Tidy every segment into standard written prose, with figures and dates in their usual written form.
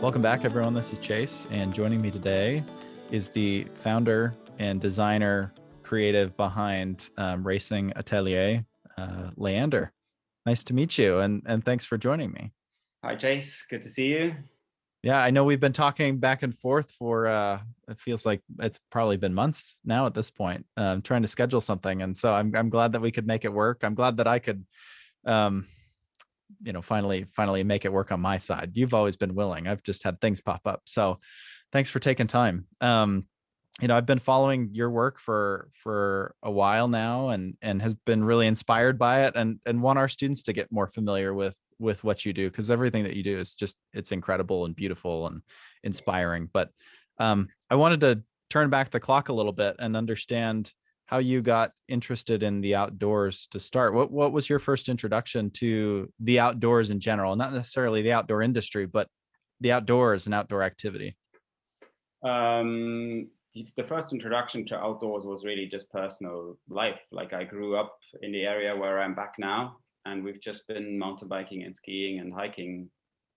Welcome back, everyone. This is Chase, and joining me today is the founder and designer creative behind Racing Atelier, Leander. Nice to meet you, and thanks for joining me. Hi, Chase. Good to see you. Yeah, I know we've been talking back and forth for, it feels like it's probably been months now at this point, trying to schedule something. And so I'm glad that we could make it work. I'm glad that I could, finally make it work on my side. You've always been willing. I've just had things pop up. So thanks for taking time. I've been following your work for a while now and has been really inspired by it and want our students to get more familiar with what you do, because everything that you do is just, it's incredible and beautiful and inspiring. But I wanted to turn back the clock a little bit and understand how you got interested in the outdoors to start. What was your first introduction to the outdoors in general? Not necessarily the outdoor industry, but the outdoors and outdoor activity. The first introduction to outdoors was really just personal life. Like, I grew up in the area where I'm back now, and we've just been mountain biking and skiing and hiking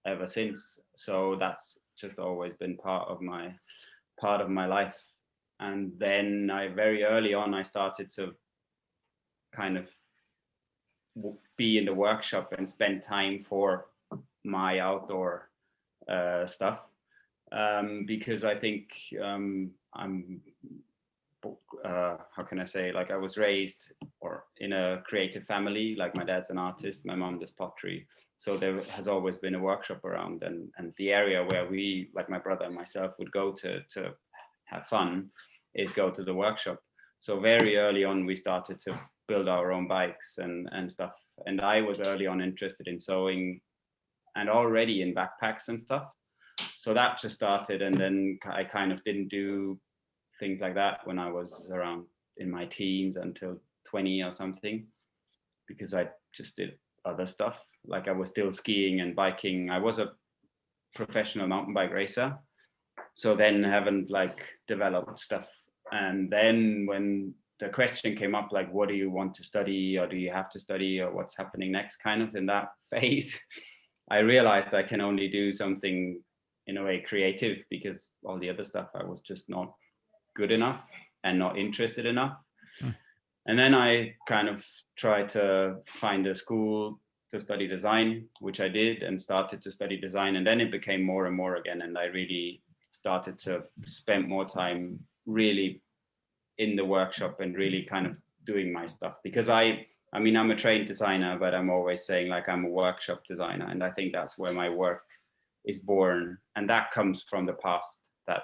ever since. So that's just always been part of my life. And then very early on, I started to kind of be in the workshop and spend time for my outdoor stuff, because I think I'm how can I say, like, I was raised in a creative family. Like, my dad's an artist, my mom does pottery, so there has always been a workshop around, and the area where we, like my brother and myself, would go to have fun is go to the workshop. So very early on we started to build our own bikes and stuff, and I was early on interested in sewing and already in backpacks and stuff. So that just started, and then I kind of didn't do things like that when I was around in my teens until 20 or something, because I just did other stuff. Like, I was still skiing and biking. I was a professional mountain bike racer, so then haven't developed stuff. And then when the question came up, like, what do you want to study, or do you have to study, or what's happening next, kind of in that phase, I realized I can only do something in a way creative, because all the other stuff I was just not good enough and not interested enough. And then I kind of tried to find a school to study design, which I did, and started to study design. And then it became more and more again, and I really started to spend more time really in the workshop and really kind of doing my stuff, because I mean, I'm a trained designer, but I'm always saying, like, I'm a workshop designer, and I think that's where my work is born. And that comes from the past, that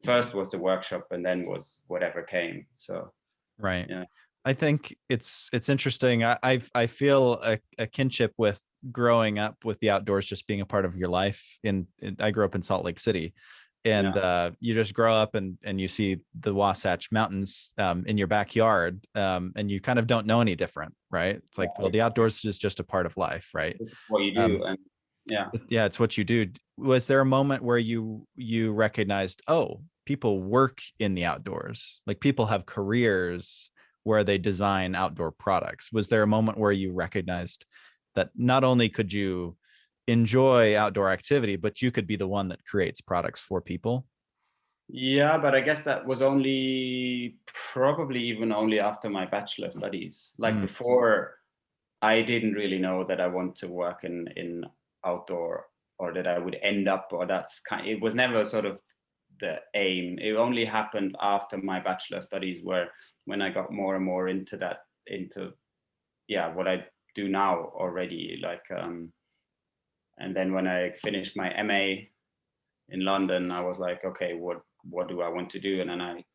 first was the workshop and then was whatever came. So right. Yeah. I think it's interesting. I feel a kinship with growing up with the outdoors just being a part of your life. I grew up in Salt Lake City, and you just grow up and you see the Wasatch Mountains in your backyard, and you kind of don't know any different, right? It's like, well, the outdoors is just a part of life, right? It's what you do. And it's what you do. Was there a moment where you recognized, oh, people work in the outdoors, like people have careers where they design outdoor products? Was there a moment where you recognized that not only could you enjoy outdoor activity, but you could be the one that creates products for people? Yeah, but I guess that was probably even only after my bachelor studies. Like, before, I didn't really know that I want to work in outdoor, or that I would end up, or it was never sort of the aim. It only happened after my bachelor studies, when I got more and more into what I do now already. And then when I finished my MA in London, I was like, okay, what do I want to do? And then I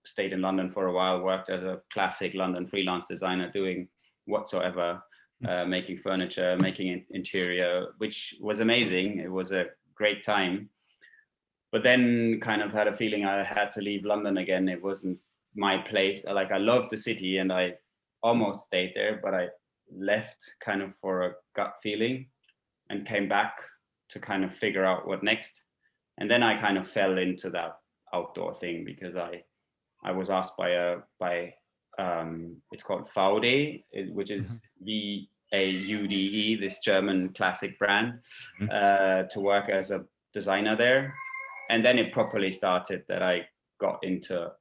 stayed in London for a while, worked as a classic London freelance designer, doing whatsoever, making furniture, making interior, which was amazing. It was a great time. But then kind of had a feeling I had to leave London again. It wasn't my place. Like, I loved the city and I almost stayed there, but I left kind of for a gut feeling and came back to kind of figure out what next. And then I kind of fell into that outdoor thing, because I was asked by it's called VAUDE, which is VAUDE, this German classic brand, to work as a designer there. And then it properly started that I got into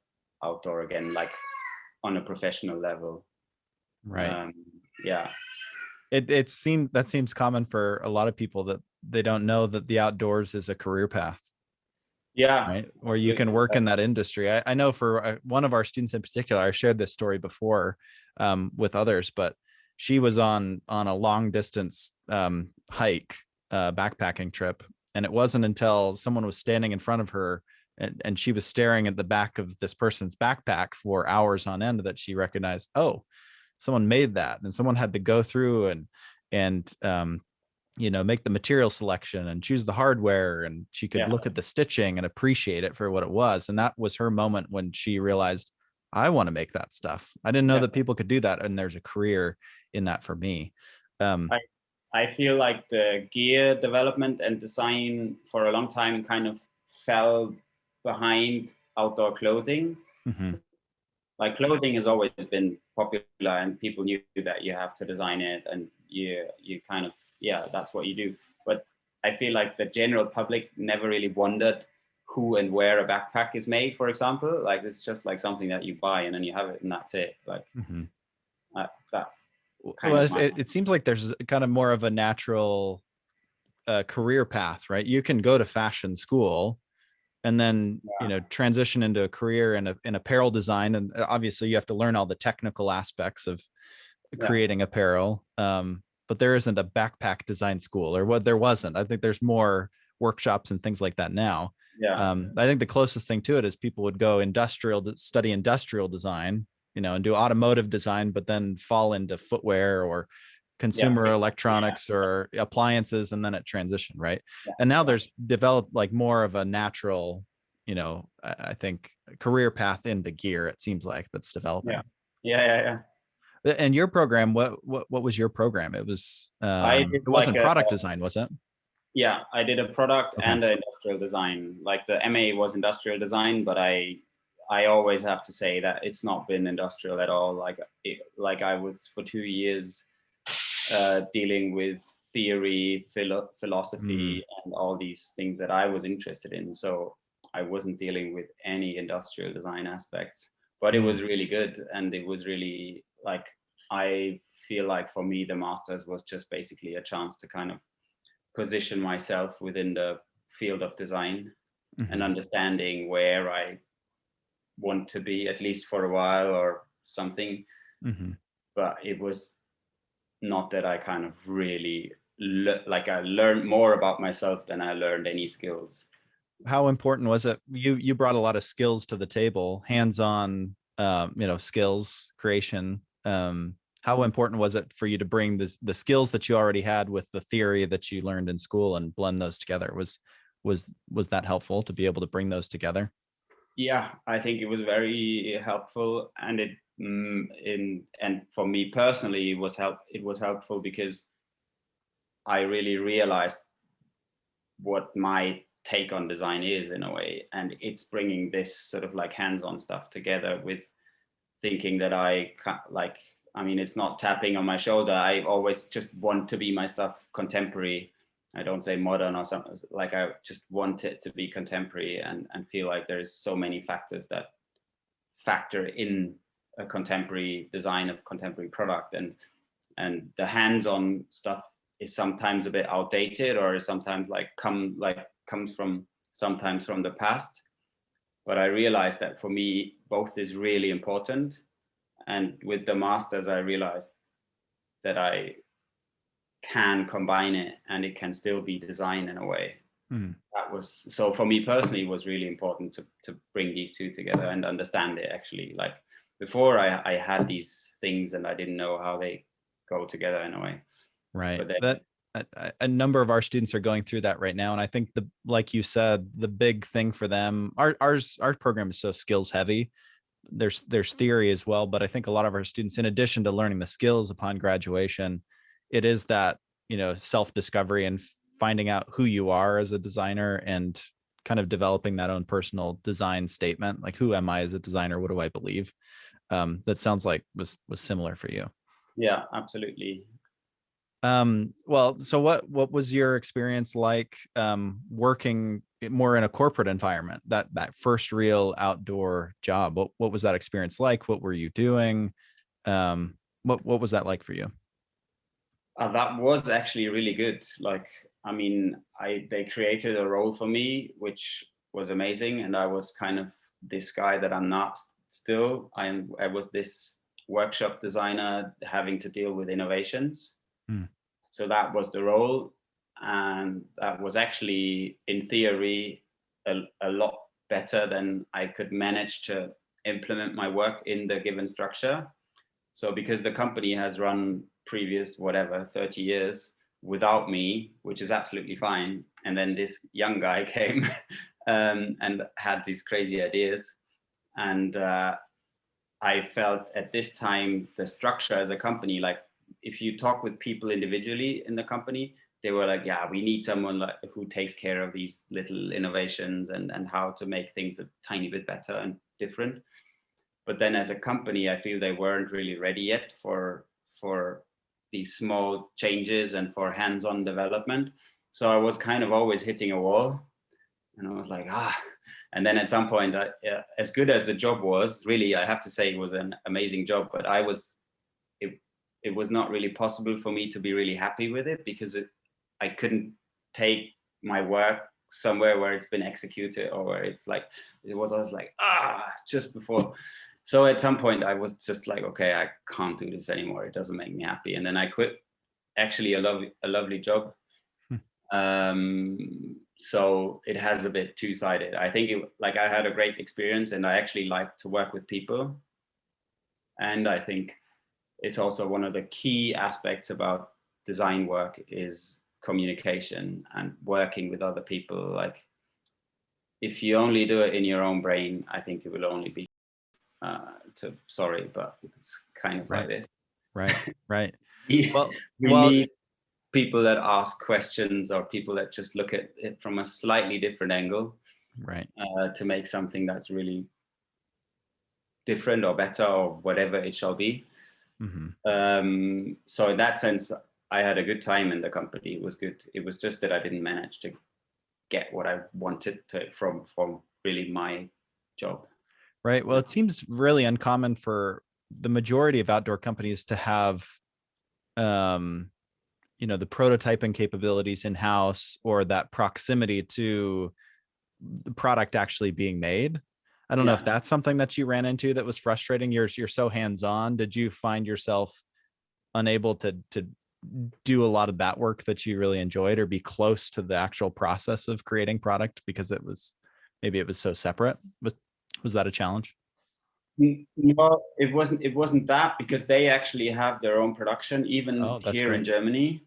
outdoor again, like on a professional level. Right. Yeah. It seems common for a lot of people that they don't know that the outdoors is a career path. Yeah. Right. Or you can work in that industry. I know for one of our students in particular, I shared this story before with others, but she was on a long distance hike, backpacking trip. And it wasn't until someone was standing in front of her and she was staring at the back of this person's backpack for hours on end that she recognized, oh, someone made that, and someone had to go through and make the material selection and choose the hardware, and she could look at the stitching and appreciate it for what it was. And that was her moment when she realized, I want to make that stuff. I didn't know that people could do that, and there's a career in that for me. I feel like the gear development and design for a long time kind of fell behind outdoor clothing. Mm-hmm. Like clothing has always been popular, and people knew that you have to design it, and you kind of, that's what you do. But I feel like the general public never really wondered who and where a backpack is made, for example. Like it's just like something that you buy and then you have it and that's it. Like that's kind of it seems like there's kind of more of a natural career path, right? You can go to fashion school and then transition into a career in apparel design, and obviously you have to learn all the technical aspects of creating apparel, but there isn't a backpack design school, or what there wasn't. I think there's more workshops and things like that now. I think the closest thing to it is people would go study industrial design, and do automotive design, but then fall into footwear or consumer electronics or appliances, and then it transitioned, right? And now there's developed like more of a natural, I think, career path in the gear, it seems like, that's developing. And your program, what was your program? It was it wasn't product design, was it? Yeah, I did a product and an industrial design. Like the MA was industrial design, but I always have to say that it's not been industrial at all. Like I was for 2 years dealing with theory, philosophy, and all these things that I was interested in. So I wasn't dealing with any industrial design aspects, but it was really good. And it was really like, I feel like for me, the master's was just basically a chance to kind of position myself within the field of design and understanding where I want to be, at least for a while or something. But it was not that I kind of really I learned more about myself than I learned any skills. How important was it? You brought a lot of skills to the table, hands-on, skills creation. How important was it for you to bring the skills that you already had with the theory that you learned in school and blend those together? Was that helpful to be able to bring those together? Yeah, I think it was very helpful, and and for me personally, it was helpful because I really realized what my take on design is, in a way, and it's bringing this sort of like hands-on stuff together with thinking that it's not tapping on my shoulder. I always just want to be my stuff contemporary. I don't say modern or something. Like I just want it to be contemporary, and feel like there's so many factors that factor in a contemporary design of contemporary product, and the hands-on stuff is sometimes a bit outdated, or is sometimes comes from sometimes from the past. But I realized that for me, both is really important. And with the masters, I realized that I can combine it and it can still be design in a way. That was, so for me personally, it was really important to bring these two together and understand it. Actually, like before I had these things and I didn't know how they go together in a way. Right. But then, a number of our students are going through that right now. And I think like you said, the big thing for them, our program is so skills heavy. There's theory as well, but I think a lot of our students, in addition to learning the skills upon graduation, it is that, self-discovery and finding out who you are as a designer and kind of developing that own personal design statement. Like, who am I as a designer? What do I believe? That sounds like was similar for you. Yeah, absolutely. Well, so what was your experience like working more in a corporate environment? That first real outdoor job. What was that experience like? What were you doing? What was that like for you? That was actually really good. Like, I mean, they created a role for me, which was amazing, and I was kind of this guy that I'm not still. I was this workshop designer having to deal with innovations. Hmm. So that was the role, and that was actually in theory a lot better than I could manage to implement my work in the given structure. So because the company has run previous whatever 30 years without me, which is absolutely fine, and then this young guy came and had these crazy ideas, and I felt at this time the structure as a company, like if you talk with people individually in the company, they were like, yeah, we need someone like who takes care of these little innovations and how to make things a tiny bit better and different. But then as a company, I feel they weren't really ready yet for these small changes and for hands-on development. So I was kind of always hitting a wall, and I was like, and then at some point, as good as the job was, really, I have to say it was an amazing job, but it was not really possible for me to be really happy with it because I couldn't take my work somewhere where it's been executed or where it's like, it was always like, just before. So at some point I was just like, okay, I can't do this anymore. It doesn't make me happy. And then I quit actually a lovely job. So it has a bit two-sided. I think like I had a great experience and I actually like to work with people. And I think it's also one of the key aspects about design work is communication and working with other people. Like if you only do it in your own brain, I think it will only be sorry, but it's kind of like Right. this. Right. we Well, need people that ask questions or people that just look at it from a slightly different angle, right. to make something that's really different or better or whatever it shall be. Mm-hmm. So in that sense, I had a good time in the company. It was good. It was just that I didn't manage to get what I wanted from really my job. Right. Well, it seems really uncommon for the majority of outdoor companies to have, the prototyping capabilities in house or that proximity to the product actually being made. I don't know if that's something that you ran into that was frustrating. You're so hands-on. Did you find yourself unable to do a lot of that work that you really enjoyed or be close to the actual process of creating product because it was so separate? Was that a challenge? No, it wasn't that, because they actually have their own production even here great. in Germany.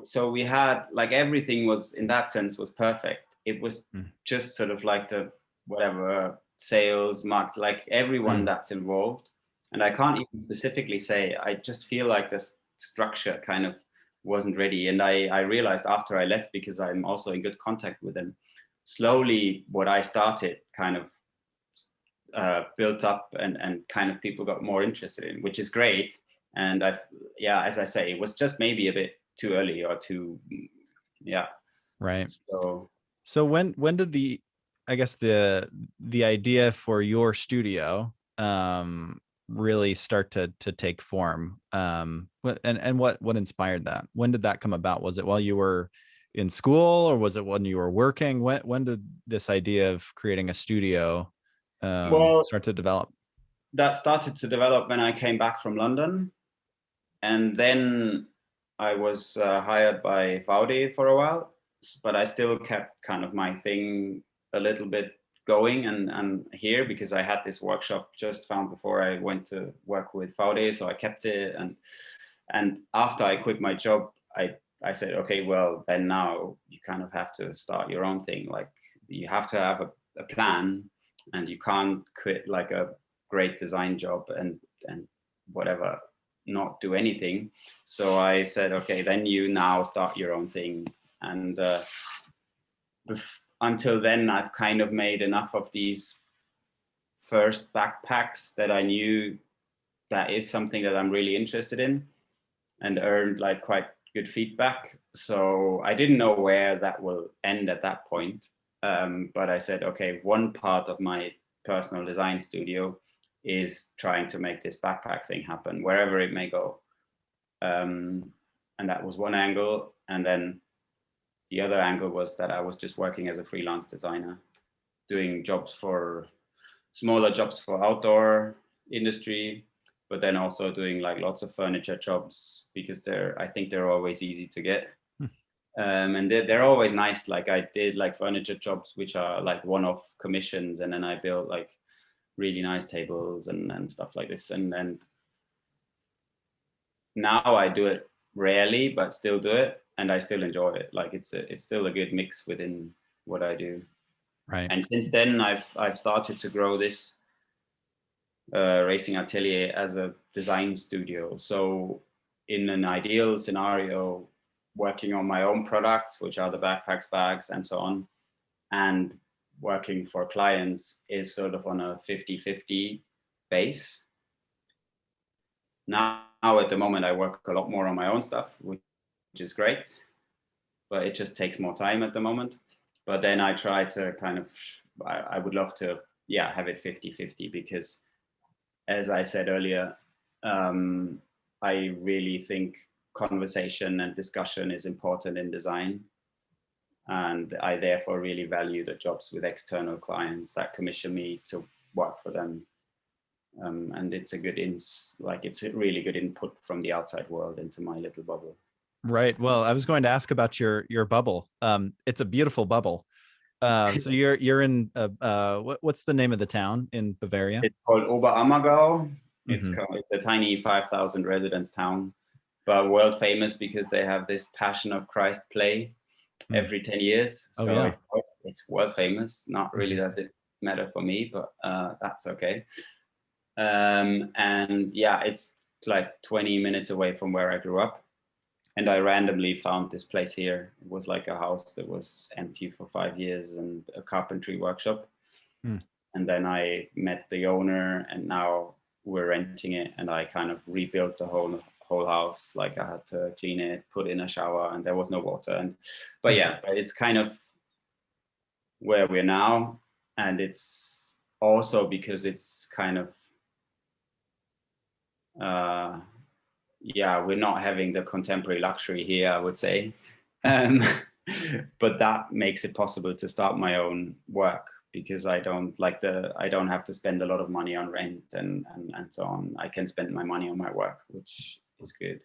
So we had, like, everything was in that sense was perfect. It was just sort of like the whatever sales market, like everyone that's involved. And I can't even specifically say, I just feel like the structure kind of wasn't ready. And I realized after I left, because I'm also in good contact with them, slowly what I started kind of built up and kind of people got more interested in, which is great. And as I say, it was just maybe a bit too early or too, Right. So when did I guess the idea for your studio really start to take form? And what inspired that? When did that come about? Was it while you were in school or was it when you were working? When did this idea of creating a studio start to develop? That started to develop when I came back from London, and then I was hired by Vaudi for a while, but I still kept kind of my thing a little bit going and here, because I had this workshop just found before I went to work with Vaudi, so I kept it. And after I quit my job, I said, okay, well then now you kind of have to start your own thing. Like you have to have a plan, and you can't quit like a great design job and whatever, not do anything. So I said, okay, then you now start your own thing. And until then, I've kind of made enough of these first backpacks that I knew that is something that I'm really interested in. and earned like quite good feedback. So I didn't know where that will end at that point. But I said, okay, one part of my personal design studio is trying to make this backpack thing happen wherever it may go. And that was one angle. And then the other angle was that I was just working as a freelance designer, doing smaller jobs for outdoor industry, but then also doing like lots of furniture jobs because I think they're always easy to get. And they're always nice. Like I did like furniture jobs, which are like one-off commissions. And then I built like really nice tables and stuff like this. And then now I do it rarely, but still do it. And I still enjoy it. Like it's still a good mix within what I do. Right. And since then I've started to grow this Racing Atelier as a design studio. So in an ideal scenario, working on my own products, which are the backpacks, bags, and so on, and working for clients is sort of on a 50-50 base. Now at the moment, I work a lot more on my own stuff, which is great, but it just takes more time at the moment. But then I try to kind of, I would love to, have it 50-50 because, as I said earlier, I really think conversation and discussion is important in design. And I therefore really value the jobs with external clients that commission me to work for them. And it's it's a really good input from the outside world into my little bubble. Right. Well, I was going to ask about your bubble. It's a beautiful bubble. So you're in what's the name of the town in Bavaria? It's called Oberammergau. It's a tiny 5,000 residence town, but world famous because they have this Passion of Christ play every 10 years. So it's world famous. Not really does it matter for me, but that's okay. And it's like 20 minutes away from where I grew up. And I randomly found this place here. It was like a house that was empty for 5 years and a carpentry workshop. And then I met the owner and now we're renting it. And I kind of rebuilt the whole house. Like I had to clean it, put in a shower, and there was no water. But it's kind of where we're now. And it's also because it's kind of, we're not having the contemporary luxury here, I would say. But that makes it possible to start my own work because I don't have to spend a lot of money on rent and so on. I can spend my money on my work, which is good.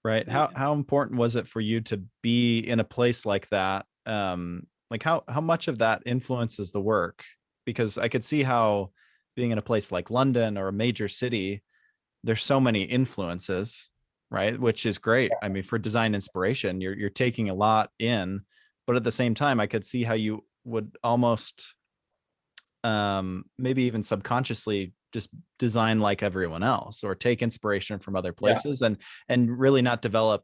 Right. How important was it for you to be in a place like that? Like how much of that influences the work? Because I could see how being in a place like London or a major city, there's so many influences, right? Which is great. I mean, for design inspiration, you're taking a lot in, but at the same time, I could see how you would almost maybe even subconsciously just design like everyone else or take inspiration from other places and really not develop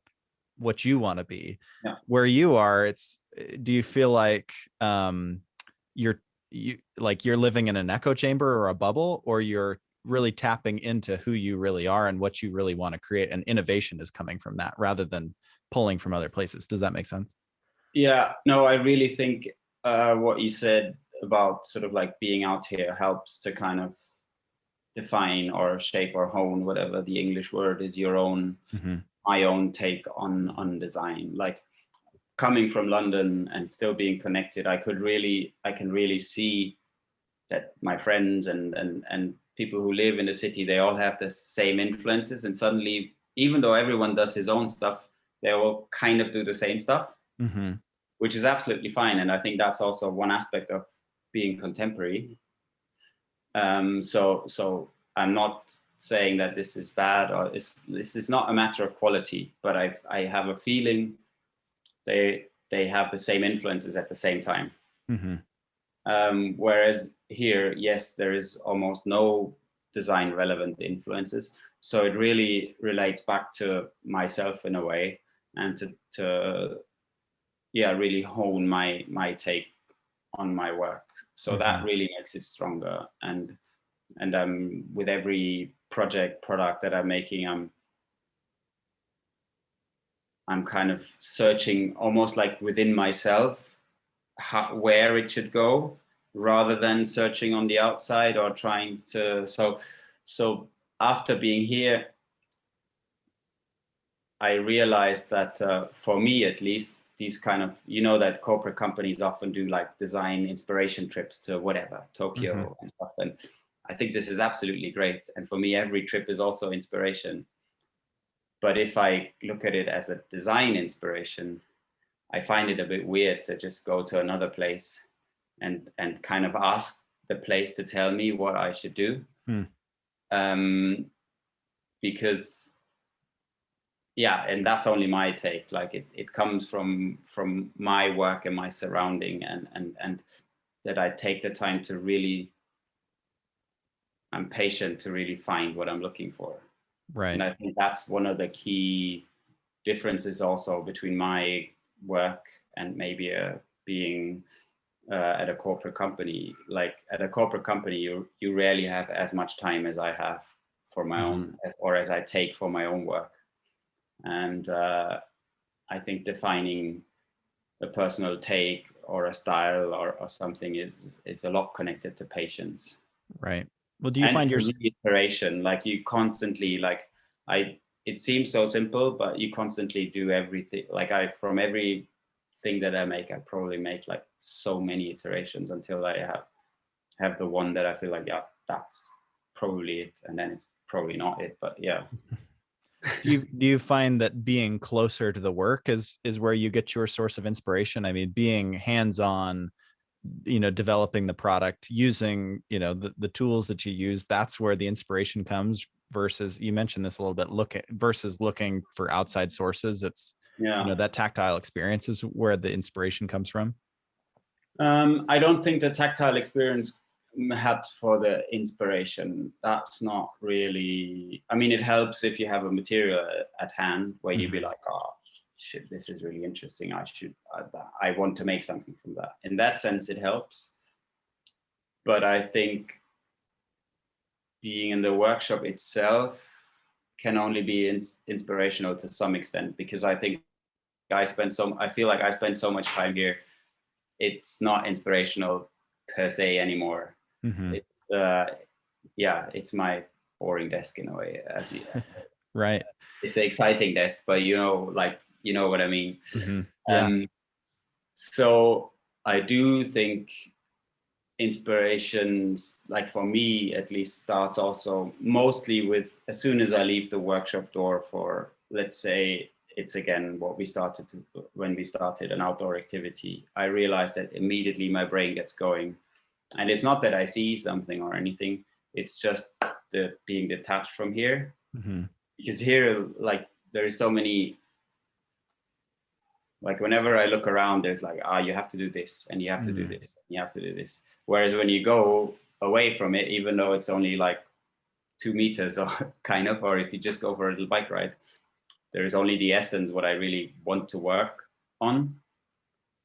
what you want to be. Where you are, do you feel like you're living in an echo chamber or a bubble, or you're really tapping into who you really are and what you really want to create, and innovation is coming from that rather than pulling from other places? Does that make sense? Yeah, no, I really think what you said about sort of like being out here helps to kind of define or shape or hone, whatever the English word is, your own, my own take on design. Like coming from London and still being connected, I can really see that my friends and people who live in the city, they all have the same influences. And suddenly, even though everyone does his own stuff, they all kind of do the same stuff, which is absolutely fine. And I think that's also one aspect of being contemporary. So I'm not saying that this is bad or this is not a matter of quality, but I have a feeling they have the same influences at the same time. Whereas here, yes, there is almost no design relevant influences. So it really relates back to myself in a way, and to really hone my take on my work. So that really makes it stronger. And with every product that I'm making, I'm kind of searching almost like within myself where it should go, rather than searching on the outside or trying to. So after being here, I realized that for me at least, these kind of, that corporate companies often do like design inspiration trips to whatever, Tokyo and stuff. And I think this is absolutely great. And for me, every trip is also inspiration. But if I look at it as a design inspiration, I find it a bit weird to just go to another place and kind of ask the place to tell me what I should do. Because and that's only my take. Like it comes from my work and my surrounding, and that I take the time to really, I'm patient to really find what I'm looking for. Right. And I think that's one of the key differences also between my work and maybe being at a corporate company. Like at a corporate company, you rarely have as much time as I have for my own, or as I take for my own work. And I think defining a personal take or a style or something is a lot connected to patience. Right. Well, do you find your inspiration? Like you constantly, it seems so simple, but you constantly do everything. Like from every thing that I make, I probably make like so many iterations until I have the one that I feel like, yeah, that's probably it. And then it's probably not it, but yeah. Do you find that being closer to the work is where you get your source of inspiration? I mean, being hands-on, developing the product, using, the tools that you use, that's where the inspiration comes, versus, you mentioned this a little bit, looking for outside sources. It's, that tactile experience is where the inspiration comes from. I don't think the tactile experience helps for the inspiration. That's not really, I mean, it helps if you have a material at hand where you'd be like, oh shit, this is really interesting. I want to make something from that. In that sense, it helps. But I think being in the workshop itself can only be inspirational to some extent, because I think I feel like I spend so much time here. It's not inspirational per se anymore. It's it's my boring desk in a way, right. It's an exciting desk, but you know what I mean. So I do think inspirations, like for me at least, starts also mostly with, as soon as I leave the workshop door for, let's say it's again when we started an outdoor activity, I realized that immediately my brain gets going. And it's not that I see something or anything, it's just the being detached from here. Because here, like, there is so many, like whenever I look around, there's like, you have to do this and you have to do this, you have to do this. Whereas when you go away from it, even though it's only like 2 meters or or if you just go for a little bike ride, there is only the essence, what I really want to work on,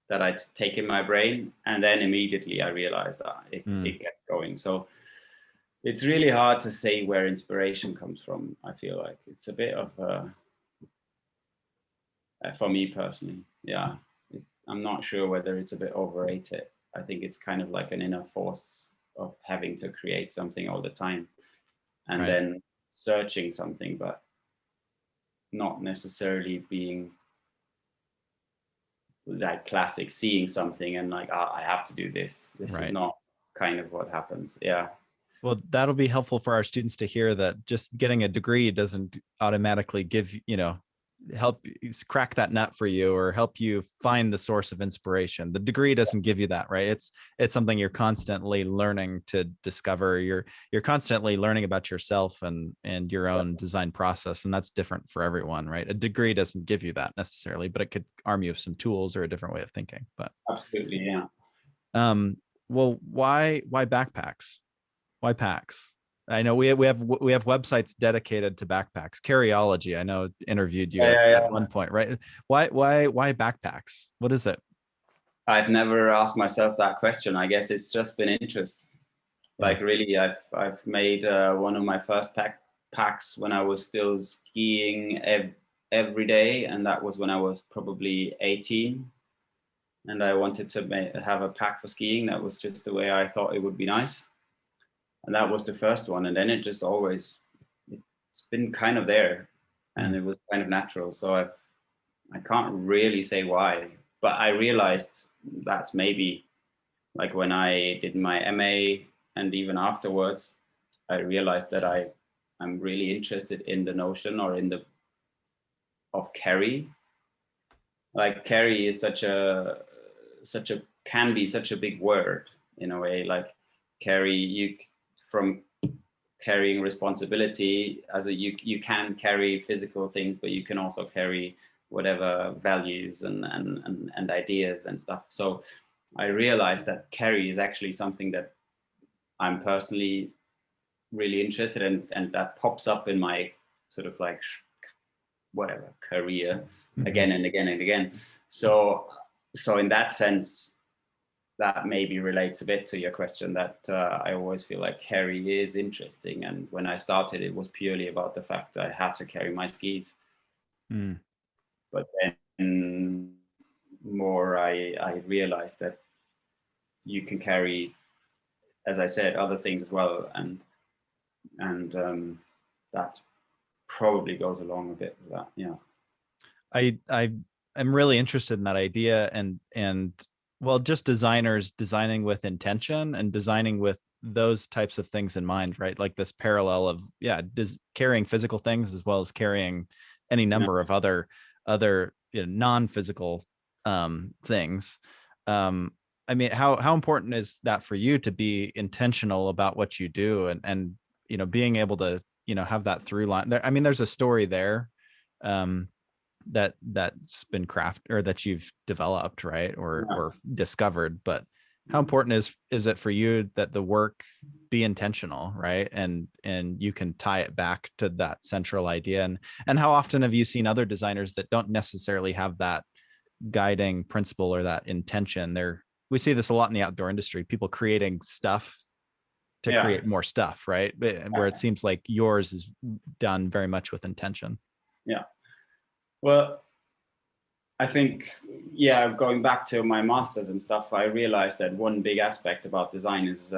that I take in my brain. And then immediately I realize that it gets going. So it's really hard to say where inspiration comes from. I feel like it's a bit of for me personally, I'm not sure whether it's a bit overrated. I think it's kind of like an inner force of having to create something all the time, and then searching something, but not necessarily being like classic seeing something and like, I have to do this. This is not kind of what happens. Yeah. Well, that'll be helpful for our students to hear that just getting a degree doesn't automatically give, help crack that nut for you or help you find the source of inspiration. The degree doesn't give you that, right? It's something you're constantly learning to discover. You're constantly learning about yourself and your own design process, and that's different for everyone, right? A degree doesn't give you that necessarily, but it could arm you with some tools or a different way of thinking. But absolutely, yeah. Well, why backpacks? Why packs? I know we have websites dedicated to backpacks. Carryology, I know, interviewed you at one point, right? Why backpacks? What is it? I've never asked myself that question. I guess it's just been interest. Like really, I've made one of my first packs when I was still skiing every day, and that was when I was probably 18, and I wanted to have a pack for skiing. That was just the way I thought it would be nice, and that was the first one. And then it just always, it's been kind of there, and it was kind of natural. So I can't really say why, but I realized that's maybe like when I did my MA, and even afterwards, I realized that I'm really interested in the notion or in the of carry. Like carry is such a can be such a big word in a way. Like carry, you from carrying responsibility as a you can carry physical things, but you can also carry whatever values and ideas and stuff. So I realized that carry is actually something that I'm personally really interested in, and that pops up in my sort of like whatever career again and again and again. So in that sense, that maybe relates a bit to your question, that I always feel like carry is interesting. And when I started, it was purely about the fact I had to carry my skis. But then more I realized that you can carry, as I said, other things as well, and that probably goes along a bit with that. Yeah, I am really interested in that idea, and well, just designers designing with intention and designing with those types of things in mind, right? Like this parallel of carrying physical things as well as carrying any number of other non-physical things. I mean, how important is that for you to be intentional about what you do, and being able to have that through line there? I mean, there's a story there that's been crafted or that you've developed, right, or discovered, but how important is it for you that the work be intentional, right, and you can tie it back to that central idea? And how often have you seen other designers that don't necessarily have that guiding principle or that intention? We see this a lot in the outdoor industry, people creating stuff to create more stuff, right? Where it seems like yours is done very much with intention. Yeah. Well, I think, going back to my masters and stuff, I realized that one big aspect about design is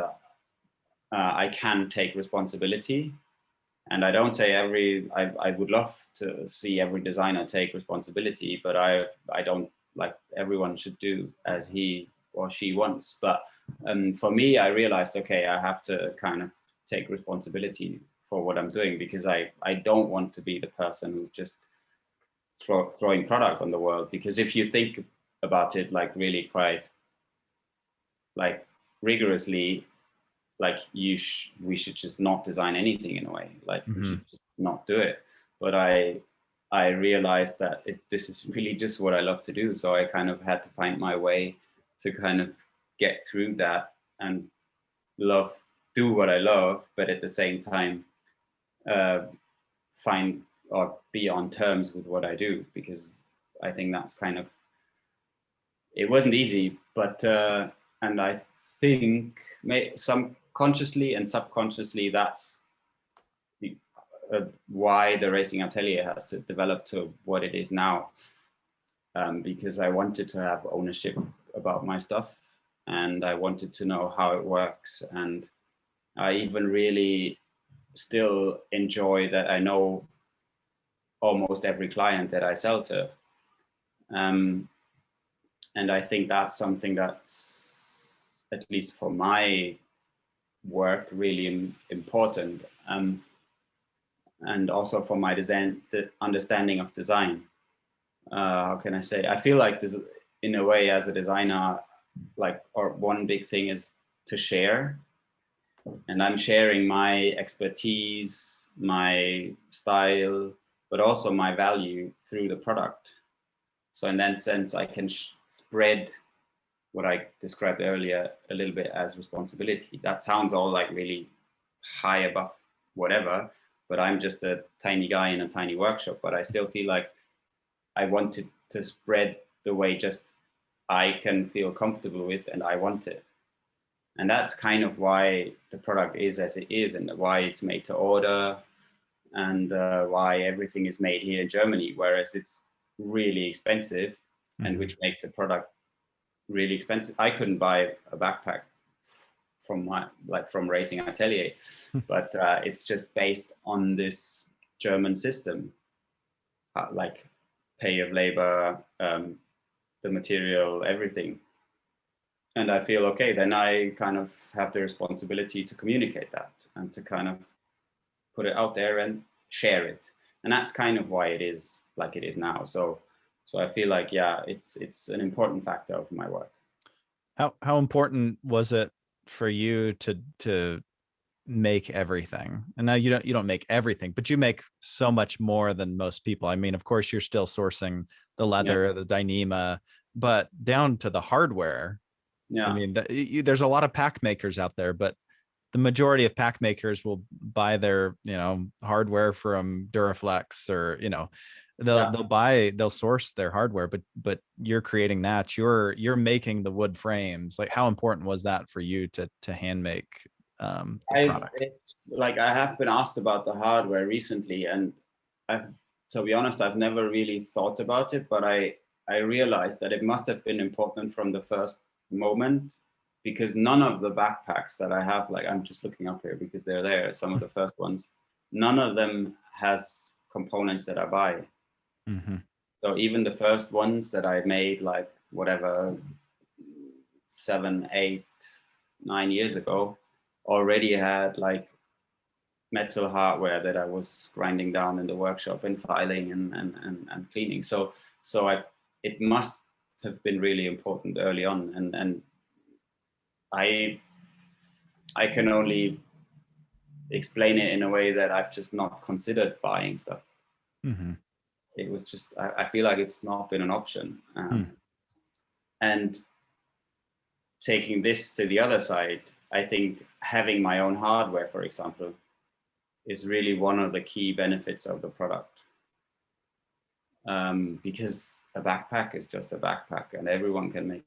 I can take responsibility. And I don't say I would love to see every designer take responsibility, but I don't, like, everyone should do as he or she wants. But for me, I realized, okay, I have to kind of take responsibility for what I'm doing, because I don't want to be the person who's just throwing product on the world. Because if you think about it, like, really quite like rigorously, like we should just not design anything in a way, like we should just not do it. But I realized that this is really just what I love to do. So I kind of had to find my way to kind of get through that and do what I love, but at the same time find or be on terms with what I do, because I think that's kind of, it wasn't easy, but and I think some consciously and subconsciously that's why the Racing Atelier has to develop to what it is now, because I wanted to have ownership about my stuff, and I wanted to know how it works. And I even really still enjoy that I know almost every client that I sell to. And I think that's something that's, at least for my work, really important. And also for my design, the understanding of design. How can I say? I feel like this, in a way, as a designer, or one big thing is to share. And I'm sharing my expertise, my style, but also my value through the product. So in that sense, I can spread what I described earlier a little bit as responsibility. That sounds all like really high above whatever, but I'm just a tiny guy in a tiny workshop. But I still feel like I wanted to spread the way just I can feel comfortable with, and I want it. And that's kind of why the product is as it is, and why it's made to order, and why everything is made here in Germany, whereas it's really expensive, and which makes the product really expensive. I couldn't buy a backpack from Racing Atelier, but it's just based on this German system, like pay of labor, the material, everything. And I feel, okay, then I kind of have the responsibility to communicate that and to kind of put it out there and share it. And that's kind of why it is like it is now. So I feel like, yeah, it's an important factor of my work. How important was it for you to make everything? And now you don't make everything, but you make so much more than most people. I mean, of course, you're still sourcing the leather, the dyneema, but down to the hardware. I mean, there's a lot of pack makers out there, but the majority of pack makers will buy their, hardware from Duraflex, or, they'll source their hardware, but you're creating that, you're making the wood frames. Like, how important was that for you to hand make the product? I have been asked about the hardware recently, and to be honest, I've never really thought about it, but I realized that it must have been important from the first moment, because none of the backpacks that I have, like, I'm just looking up here because they're there, some of the first ones, none of them has components that I buy. So even the first ones that I made, like whatever, 7, 8, 9 years ago, already had like metal hardware that I was grinding down in the workshop and filing and cleaning. So it must have been really important early on, and I can only explain it in a way that I've just not considered buying stuff. It was just, I feel like it's not been an option. And taking this to the other side, I think having my own hardware, for example, is really one of the key benefits of the product. Because a backpack is just a backpack, and everyone can make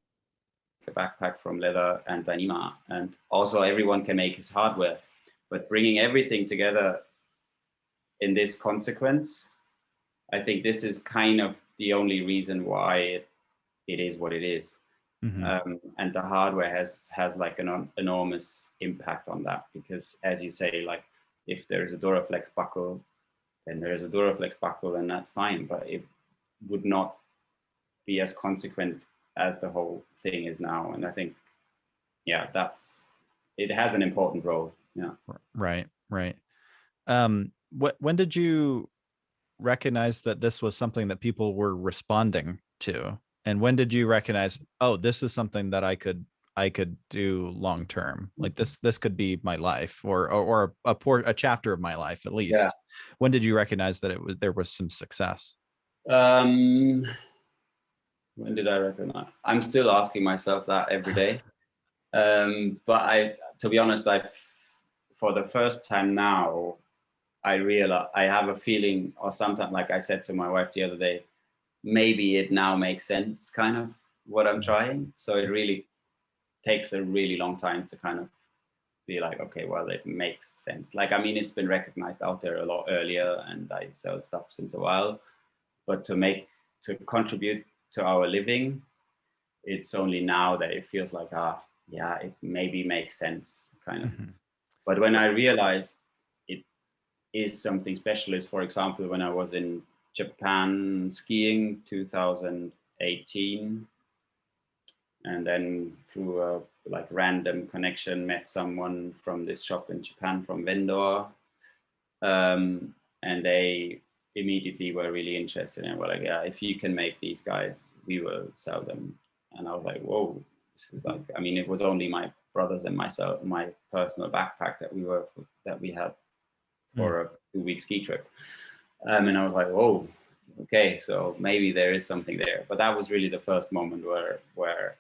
a backpack from leather and dyneema, and also everyone can make his hardware. But bringing everything together in this consequence, I think this is kind of the only reason why it is what it is. And the hardware has like an enormous impact on that, because as you say, like, if there is a Duraflex buckle, then there is a Duraflex buckle, and that's fine, but it would not be as consequent as the whole thing is now. And I think, it has an important role. Right. When did you recognize that this was something that people were responding to? And when did you recognize, oh, this is something that I could do long term? Like this could be my life, or a chapter of my life at least. When did you recognize that there was some success? When did I recognize? I'm still asking myself that every day. But to be honest, for the first time now, I realize I have a feeling, or sometimes, like I said to my wife the other day, maybe it now makes sense, kind of what I'm trying. So it really takes a really long time to kind of be like, okay, well, it makes sense. Like, I mean, it's been recognized out there a lot earlier, and I sell stuff since a while, but to contribute to our living, it's only now that it feels like, it maybe makes sense, kind of. But when I realized it is something special is, for example, when I was in Japan skiing 2018, and then through a random connection met someone from this shop in Japan, from Vendor, and they immediately were really interested, and were like, yeah, if you can make these guys, we will sell them. And I was like, whoa, this is like, I mean, it was only my brothers and myself, my personal backpack that we had for a 2-week ski trip. And I was like, whoa, okay, so maybe there is something there. But that was really the first moment where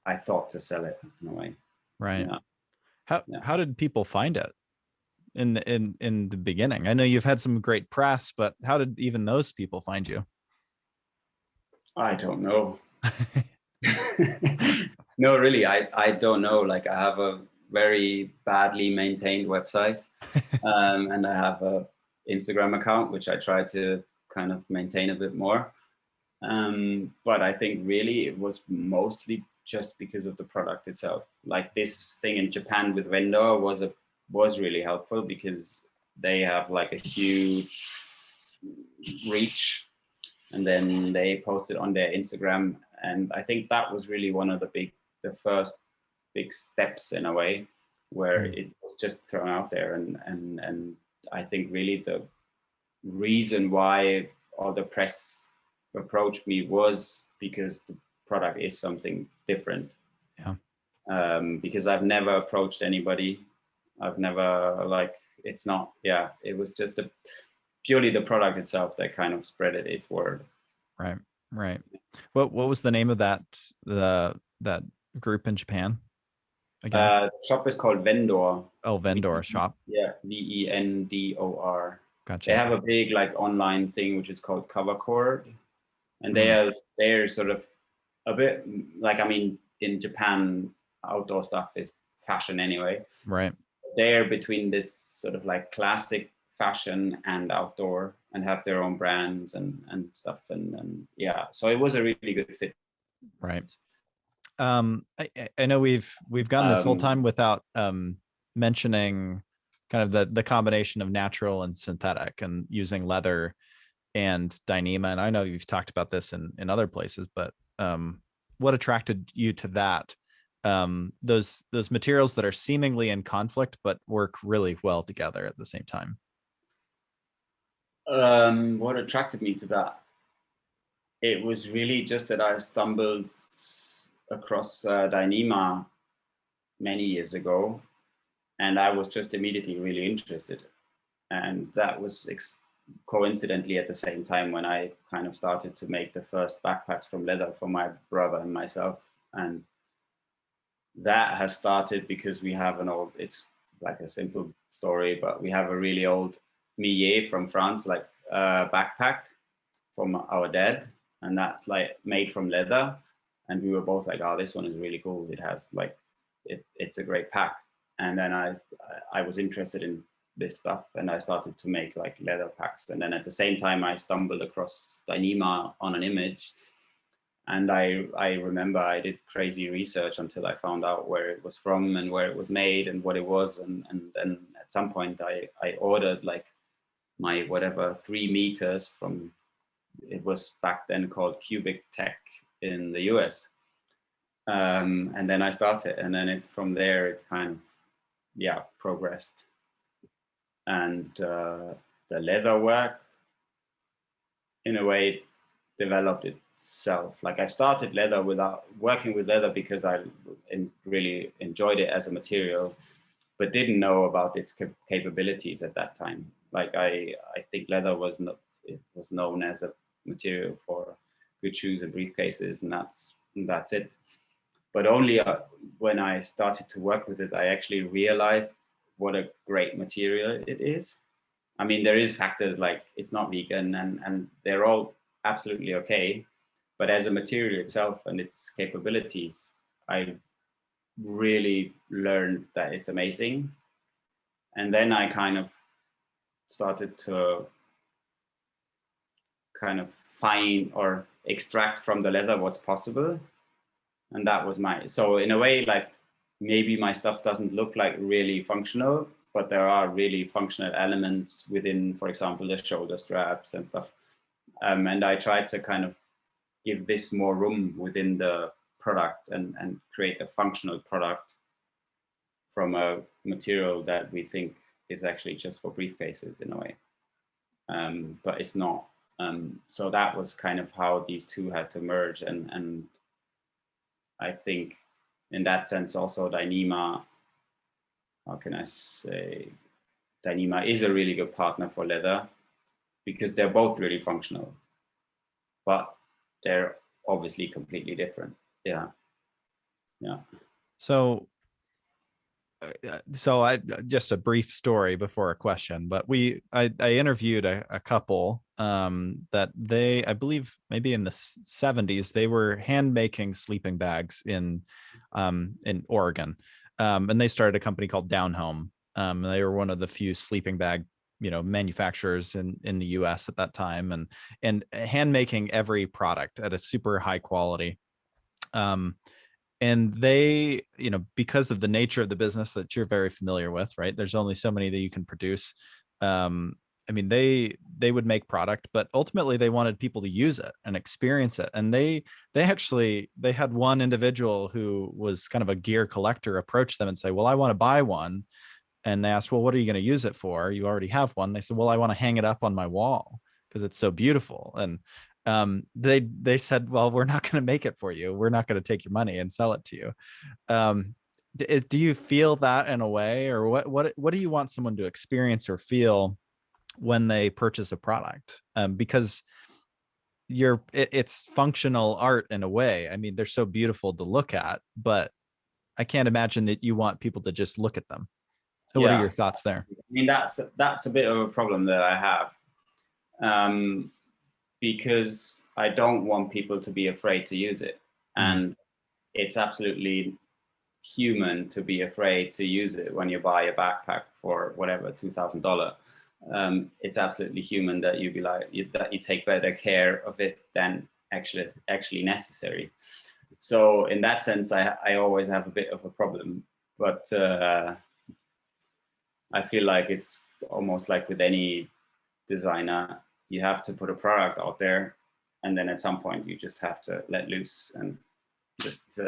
I thought to sell it in a way. Right. Yeah. How did people find it in the beginning? I know you've had some great press, but how did even those people find you? I don't know. No, really, I don't know. Like, I have a very badly maintained website, and I have a Instagram account, which I try to kind of maintain a bit more. But I think really it was mostly just because of the product itself. Like this thing in Japan with Vendor was really helpful because they have like a huge reach, and then they posted on their Instagram, and I think that was really one of the first big steps in a way, where it was just thrown out there, and I think really the reason why all the press approached me was because the product is something different. Because I've never approached anybody. I've never it was just purely the product itself that kind of spread its word. Right. What was the name of that group in Japan again? The shop is called Vendor. Oh, Vendor shop. Yeah, Vendor. Gotcha. They have a big like online thing which is called Cover Cord, and they're sort of a bit like, I mean, in Japan, outdoor stuff is fashion anyway. Right. They're between this sort of like classic fashion and outdoor, and have their own brands and stuff, and yeah, so it was a really good fit. Right. I know we've gone this whole time without mentioning kind of the combination of natural and synthetic, and using leather and dyneema. And I know you've talked about this in other places, but what attracted you to that? Those materials that are seemingly in conflict but work really well together at the same time. What attracted me to that? It was really just that I stumbled across dyneema many years ago, and I was just immediately really interested. And that was coincidentally at the same time when I kind of started to make the first backpacks from leather for my brother and myself. And that has started because we have it's like a simple story, but we have a really old millet from France, like backpack from our dad, and that's like made from leather. And we were both like, oh, this one is really cool. It has like, it's a great pack. And then I was interested in this stuff, and I started to make like leather packs. And then at the same time, I stumbled across dyneema on an image. And I remember I did crazy research until I found out where it was from and where it was made and what it was. And then at some point I ordered like my 3 meters from, it was back then called Cubic Tech in the US. And then I started, and then from there it kind of, progressed. And the leather work, in a way, developed itself. Like I started working with leather because I really enjoyed it as a material, but didn't know about its capabilities at that time. Like I think leather was known as a material for good shoes and briefcases, and that's it. But only when I started to work with it, I actually realized what a great material it is. I mean, there is factors like it's not vegan, and they're all absolutely okay. But as a material itself and its capabilities, I really learned that it's amazing. And then I kind of started to kind of find or extract from the leather what's possible. And that was so in a way, like maybe my stuff doesn't look like really functional, but there are really functional elements within, for example, the shoulder straps and stuff. And I tried to kind of give this more room within the product and create a functional product from a material that we think is actually just for briefcases in a way. But it's not. So that was kind of how these two had to merge. And I think in that sense also dyneema, how can I say, dyneema is a really good partner for leather because they're both really functional, but they're obviously completely different. Yeah. So I just a brief story before a question, but I interviewed a couple that I believe maybe in the 70s, they were hand making sleeping bags in Oregon. And they started a company called Down Home. They were one of the few sleeping bag manufacturers in the US at that time, and hand making every product at a super high quality. And they, because of the nature of the business that you're very familiar with, right? There's only so many that you can produce. I mean, they would make product, but ultimately they wanted people to use it and experience it. And they had one individual who was kind of a gear collector approach them and say, well, I want to buy one. And they asked, well, what are you going to use it for? You already have one. They said, well, I want to hang it up on my wall because it's so beautiful. And they said, well, we're not going to make it for you. We're not going to take your money and sell it to you. Do you feel that in a way, or what do you want someone to experience or feel when they purchase a product? Because it's functional art in a way. I mean, they're so beautiful to look at, but I can't imagine that you want people to just look at them. So what are your thoughts there? I mean, that's a bit of a problem that I have, because I don't want people to be afraid to use it. And it's absolutely human to be afraid to use it when you buy a backpack for whatever, $2,000. It's absolutely human that you be like, that you take better care of it than actually necessary. So in that sense, I always have a bit of a problem, but I feel like it's almost like with any designer, you have to put a product out there, and then at some point you just have to let loose and just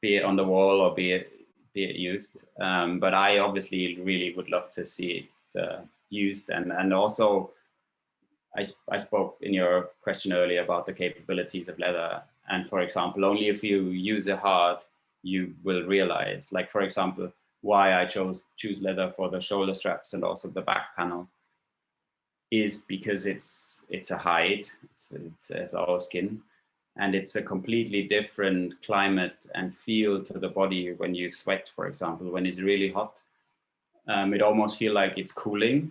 be it on the wall or be it used. But I obviously really would love to see it used, and also I spoke in your question earlier about the capabilities of leather. And for example, only if you use it hard, you will realize, like, for example, why I choose leather for the shoulder straps and also the back panel is because it's a hide, it's our skin, and it's a completely different climate and feel to the body when you sweat, for example. When it's really hot, it almost feels like it's cooling,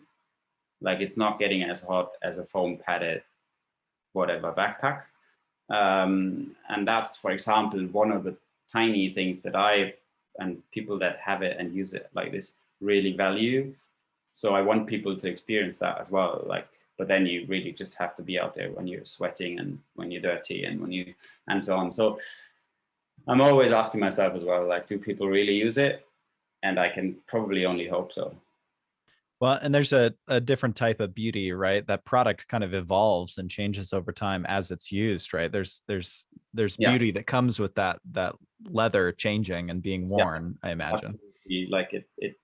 like it's not getting as hot as a foam padded whatever backpack. And that's, for example, one of the tiny things that I and people that have it and use it like this really value. So I want people to experience that as well. Like, but then you really just have to be out there when you're sweating and when you're dirty and so on. So I'm always asking myself as well, like, do people really use it? And I can probably only hope so. Well, and there's a different type of beauty, right? That product kind of evolves and changes over time as it's used, right? There's beauty that comes with that leather changing and being worn, I imagine. Absolutely. Like it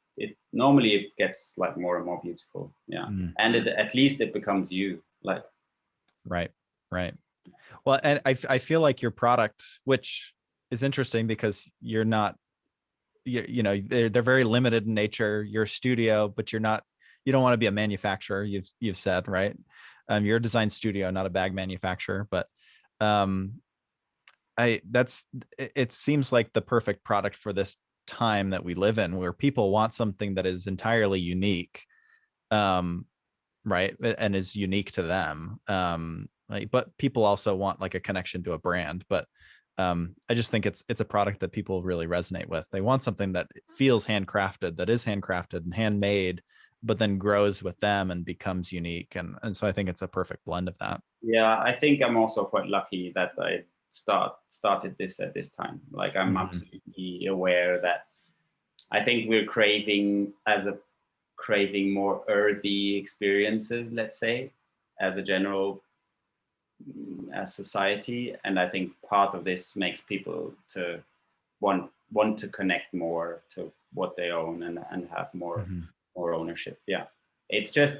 normally it gets like more and more beautiful. Yeah. And at least it becomes you, like. Right. Well, and I feel like your product, which is interesting because you're not, they're very limited in nature. You're a studio, but you don't want to be a manufacturer. You've said, right? You're a design studio, not a bag manufacturer, but it seems like the perfect product for this time that we live in, where people want something that is entirely unique, right? And is unique to them. But people also want like a connection to a brand, but I just think it's a product that people really resonate with. They want something that feels handcrafted, that is handcrafted and handmade, but then grows with them and becomes unique. And so I think it's a perfect blend of that. Yeah, I think I'm also quite lucky that I started this at this time. Like, I'm absolutely aware that I think we're craving more earthy experiences, let's say, as a general as society. And I think part of this makes people to want to connect more to what they own and have more ownership. Yeah, it's just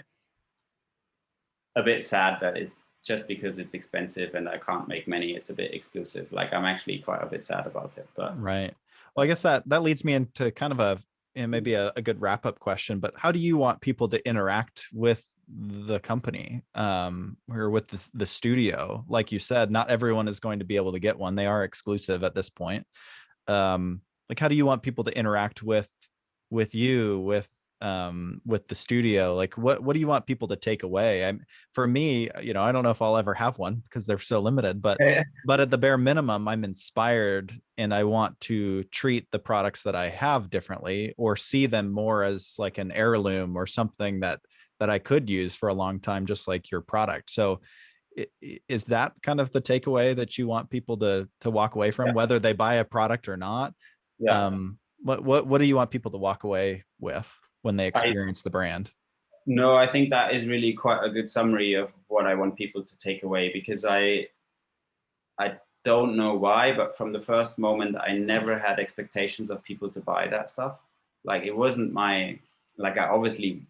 a bit sad that it just because it's expensive and I can't make many, it's a bit exclusive. Like, I'm actually quite a bit sad about it. But right. Well, I guess that leads me into kind of maybe a good wrap up question. But how do you want people to interact with the company, or with the studio? Like you said, not everyone is going to be able to get one. They are exclusive at this point. Like, how do you want people to interact with you, with with the studio, like what do you want people to take away? For me, you know, I don't know if I'll ever have one because they're so limited, but at the bare minimum, I'm inspired and I want to treat the products that I have differently, or see them more as like an heirloom or something that I could use for a long time, just like your product. So is that kind of the takeaway that you want people to walk away from, whether they buy a product or not? Yeah. What do you want people to walk away with when they experience the brand? No, I think that is really quite a good summary of what I want people to take away, because I don't know why, but from the first moment, I never had expectations of people to buy that stuff. Like, it wasn't I obviously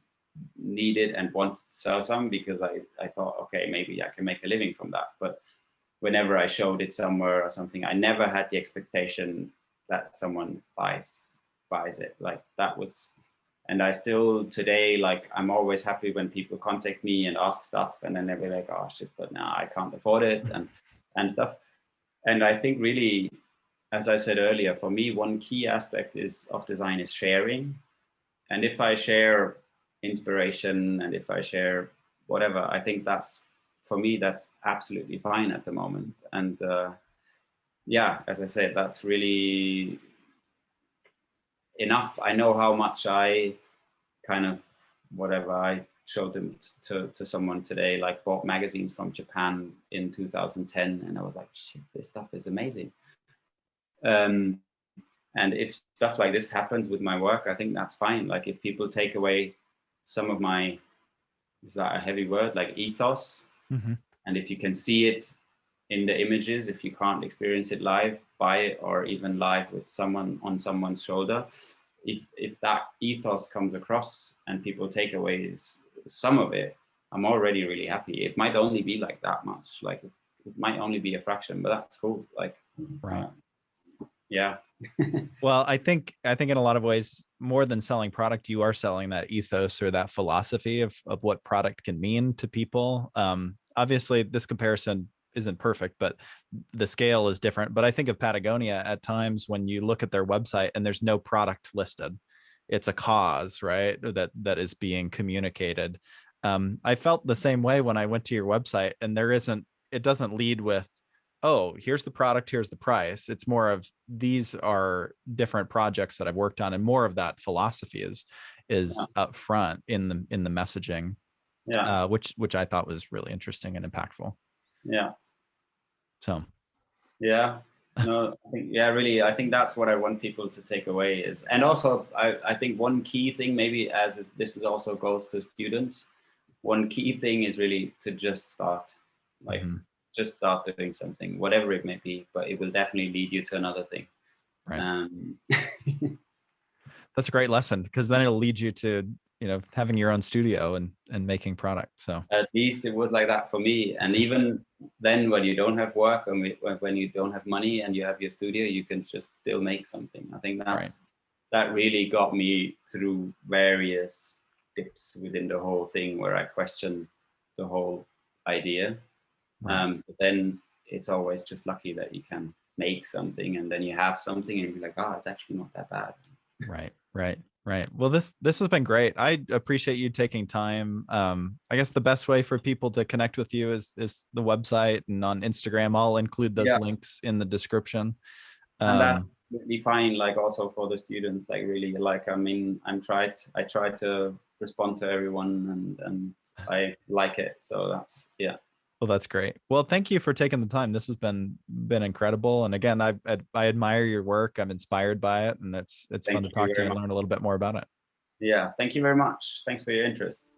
needed and wanted to sell some because I thought, okay, maybe I can make a living from that. But whenever I showed it somewhere or something, I never had the expectation that someone buys it. Like, that was, and I still today, like, I'm always happy when people contact me and ask stuff, and then they'll be like, oh shit, but now I can't afford it and stuff. And I think really, as I said earlier, for me, one key aspect of design is sharing. And if I share inspiration and if I share whatever, I think for me, that's absolutely fine at the moment. And as I said, that's really enough. I know how much I kind of, whatever I showed them to someone today, like bought magazines from Japan in 2010, and I was like, shit, this stuff is amazing. And if stuff like this happens with my work, I think that's fine. Like, if people take away some of my, is that a heavy word, like ethos, and if you can see it in the images, if you can't experience it live, buy it, or even live with someone on someone's shoulder, if that ethos comes across and people take away some of it, I'm already really happy. It might only be like that much, like it might only be a fraction, but that's cool. Like, right. Yeah. Well, I think in a lot of ways, more than selling product, you are selling that ethos or that philosophy of what product can mean to people. Obviously, this comparison isn't perfect, but the scale is different. But I think of Patagonia at times when you look at their website and there's no product listed. It's a cause, right? That is being communicated. I felt the same way when I went to your website, and it doesn't lead with, oh, here's the product, here's the price. It's more of, these are different projects that I've worked on, and more of that philosophy is up front in the messaging, which I thought was really interesting and impactful. Yeah. So. Yeah. No, I think that's what I want people to take away is, and also I think one key thing, maybe this is also goes to students, one key thing is really to just start, just start doing something, whatever it may be, but it will definitely lead you to another thing. Right. That's a great lesson, because then it'll lead you to, having your own studio and making product. So at least it was like that for me. And even then, when you don't have work and when you don't have money and you have your studio, you can just still make something. I think that really got me through various dips within the whole thing where I questioned the whole idea. But then it's always just lucky that you can make something, and then you have something and you're like, oh, it's actually not that bad. Right. Well, this has been great. I appreciate you taking time. I guess the best way for people to connect with you is the website, and on Instagram. I'll include those links in the description. And that's really fine. Like, also for the students, like, really, like, I mean, I try to respond to everyone, and I like it. So that's, yeah. Well, that's great. Well, thank you for taking the time. This has been incredible. And again, I admire your work. I'm inspired by it, and it's fun to talk to you and learn a little bit more about it. Yeah. Thank you very much. Thanks for your interest.